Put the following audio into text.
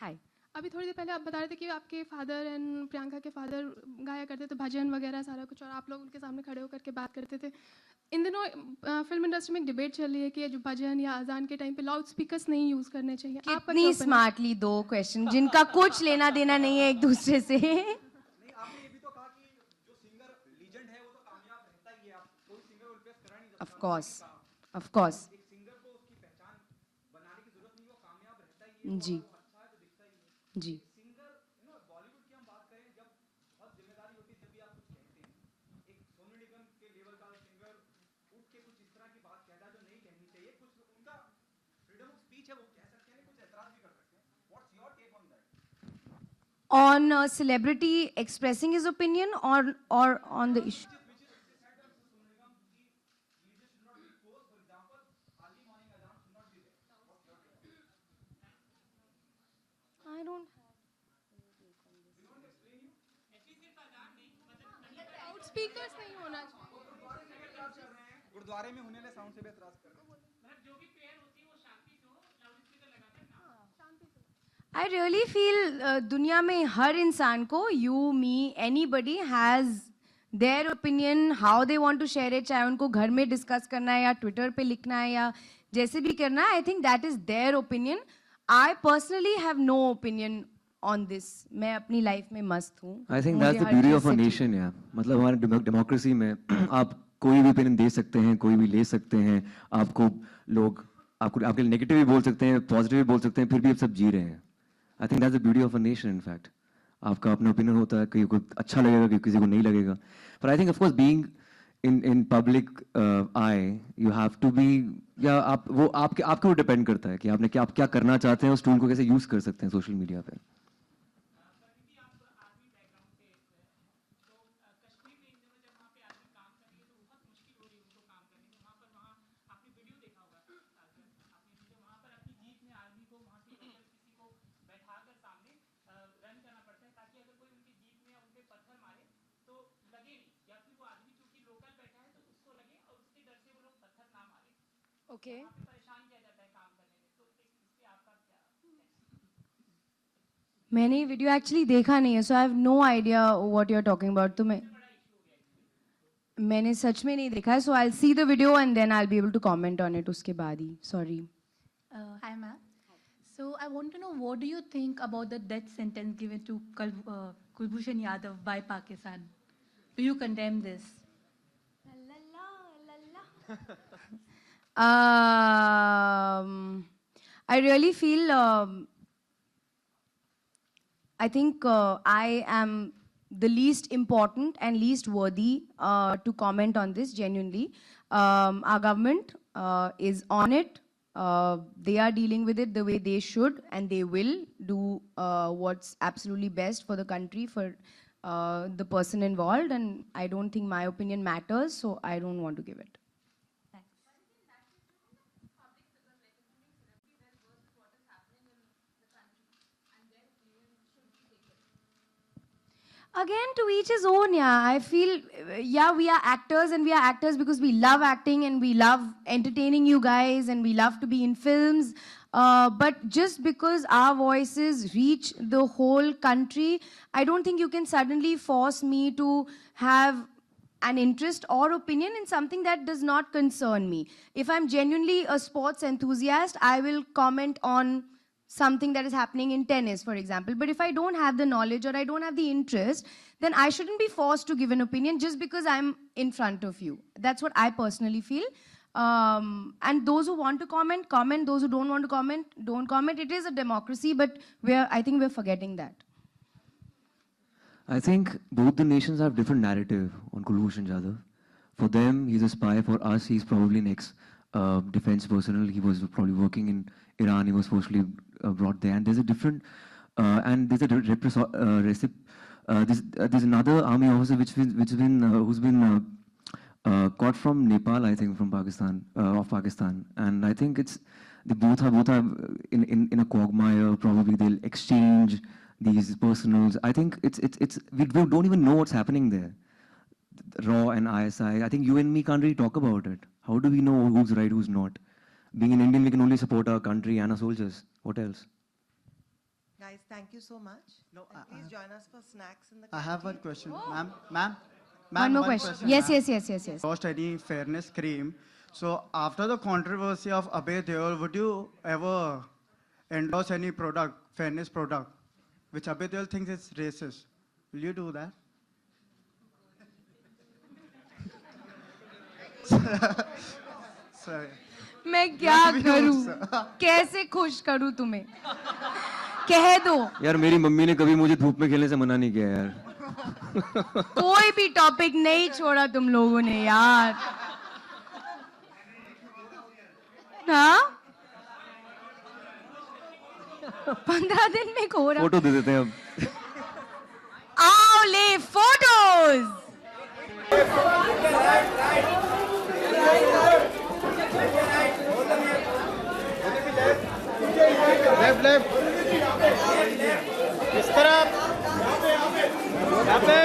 हाय। अभी थोड़ी देर पहले आप बता रहे थे कि आपके फादर एंड प्रियंका के फादर गाया करते थे भजन वगैरह सारा कुछ, और आप लोग उनके सामने खड़े होकर के बात करते थे। इन दिनों फिल्म इंडस्ट्री में एक डिबेट चल रही है कि जो भजन या अजान के टाइम पे लाउड स्पीकर्स नहीं यूज़ करने चाहिए। आपका क्या कितनी ओपिनियन? स्मार्टली दो क्वेश्चन जिनका कुछ लेना देना नहीं है एक दूसरे से। नहीं, आपने ये भी तो कहा कि जो सिंगर लीजेंड है वो तो कामयाब रहता ही है, आप कोई सिंगर को रिप्लेस करा नहीं ऑफ सकता, आपने ये भी कोर्स, कहा। Of course. एक सिंगर को उसकी पहचान बनाने की जरूरत नहीं, वो कामयाब रहता ही है, जी और वो अच्छा है तो दिखता ही है। जी। एक सिंगर, बॉलीवुड की हम बात करें, जब बहुत जिम्मेदारी होती है जब भी आप कुछ कहते हैं, एक सोनू निगम के लेवल का सिंगर उठ के कुछ इस तरह की बात कहता है जो नहीं कहनी चाहिए, कुछ उनका फ्रीडम ऑफ स्पीच है, वो कह सकते हैं, कुछ ऐतराज भी कर सकते हैं। What's your take on that? On a celebrity expressing his opinion or on the issue? I don't loud speakers नहीं होना चाहिए। गुरुद्वारे में होने वाले साउंड से भी एतराज कर रहे हैं। I really feel दुनिया में हर इंसान को, you, me, anybody has their opinion, how they want to share it, चाहे उनको घर में डिस्कस करना है या ट्विटर पे लिखना है या जैसे भी करना है, I think that is their opinion. I personally have no opinion on this. मैं अपनी लाइफ में मस्त हूँ। I think मुझे that's the her beauty cheese of a से ठीक- nation, yeah. मतलब हमारे डेमोक्रेसी में आप कोई भी ओपिनियन दे सकते हैं, कोई भी ले सकते हैं, आपको लोग आपको आपके लिए नेगेटिव भी बोल सकते हैं, पॉजिटिव भी बोल सकते हैं, फिर भी आप सब जी रहे हैं। I think that's the beauty of a nation, in fact. आपका अपना ओपिनियन होता है, किसी को अच्छा लगेगा, किसी को नहीं लगेगा. But I think of course being in public eye, you have to be, या आप वो आपके ऊपर डिपेंड करता है कि आपने क्या आप क्या करना चाहते हैं, उस टूल को कैसे यूज कर सकते हैं सोशल मीडिया पे. Okay. मैंने वीडियो एक्चुअली देखा नहीं है, so I have no idea what you are talking about. तो मैंने सच में नहीं देखा है, so I will see the video and then I will be able to comment on it उसके बाद ही. Sorry. Hi, ma'am. So I want to know, what do you think about the death sentence given to Kulbhushan Yadav by Pakistan? Do you condemn this? I really feel I think I am the least important and least worthy to comment on this genuinely. Our government is on it. They are dealing with it the way they should, and they will do what's absolutely best for the country, for the person involved. And I don't think my opinion matters, so I don't want to give it. Thanks. Again, to each his own, yeah. I feel, yeah, we are actors, and we are actors because we love acting and we love entertaining you guys and we love to be in films. But just because our voices reach the whole country, I don't think you can suddenly force me to have an interest or opinion in something that does not concern me. If I'm genuinely a sports enthusiast, I will comment on something that is happening in tennis, for example. But if I don't have the knowledge or I don't have the interest, then I shouldn't be forced to give an opinion just because I'm in front of you. That's what I personally feel. And those who want to comment, comment. Those who don't want to comment, don't comment. It is a democracy, but I think we're forgetting that. I think both the nations have different narrative on Kulbhushan Jadhav. For them, he's a spy. For us, he's probably an ex-defense personnel. He was probably working in Iran. He was forcibly brought there. And there's a different, and there's a there's another army officer who's been caught from Nepal, I think, from Pakistan, of Pakistan. And I think they both are in a quagmire. Probably they'll exchange these personals. I think we don't even know what's happening there. RAW and ISI. I think you and me can't really talk about it. How do we know who's right, who's not? Being an Indian, we can only support our country and our soldiers. What else? Guys, thank you so much. No, And please join us for snacks in the I have one question, ma'am. One more question. Yes, ma'am. yes. Lost any fairness cream. So after the controversy of Abhay Deol, would you ever endorse any product, fairness product, which Abhay Deol thinks is racist? Will you do that? Sorry. मैं क्या करूं? कैसे खुश करूं तुम्हें? कह दो यार मेरी मम्मी ने कभी मुझे धूप में खेलने से मना नहीं किया यार. कोई भी टॉपिक नहीं छोड़ा तुम लोगों ने यार. हाँ 15 दिन में हो रहा. फोटो दे देते हैं अब. आओ ले फोटोज. लेफ्ट इस तरफ यहाँ पे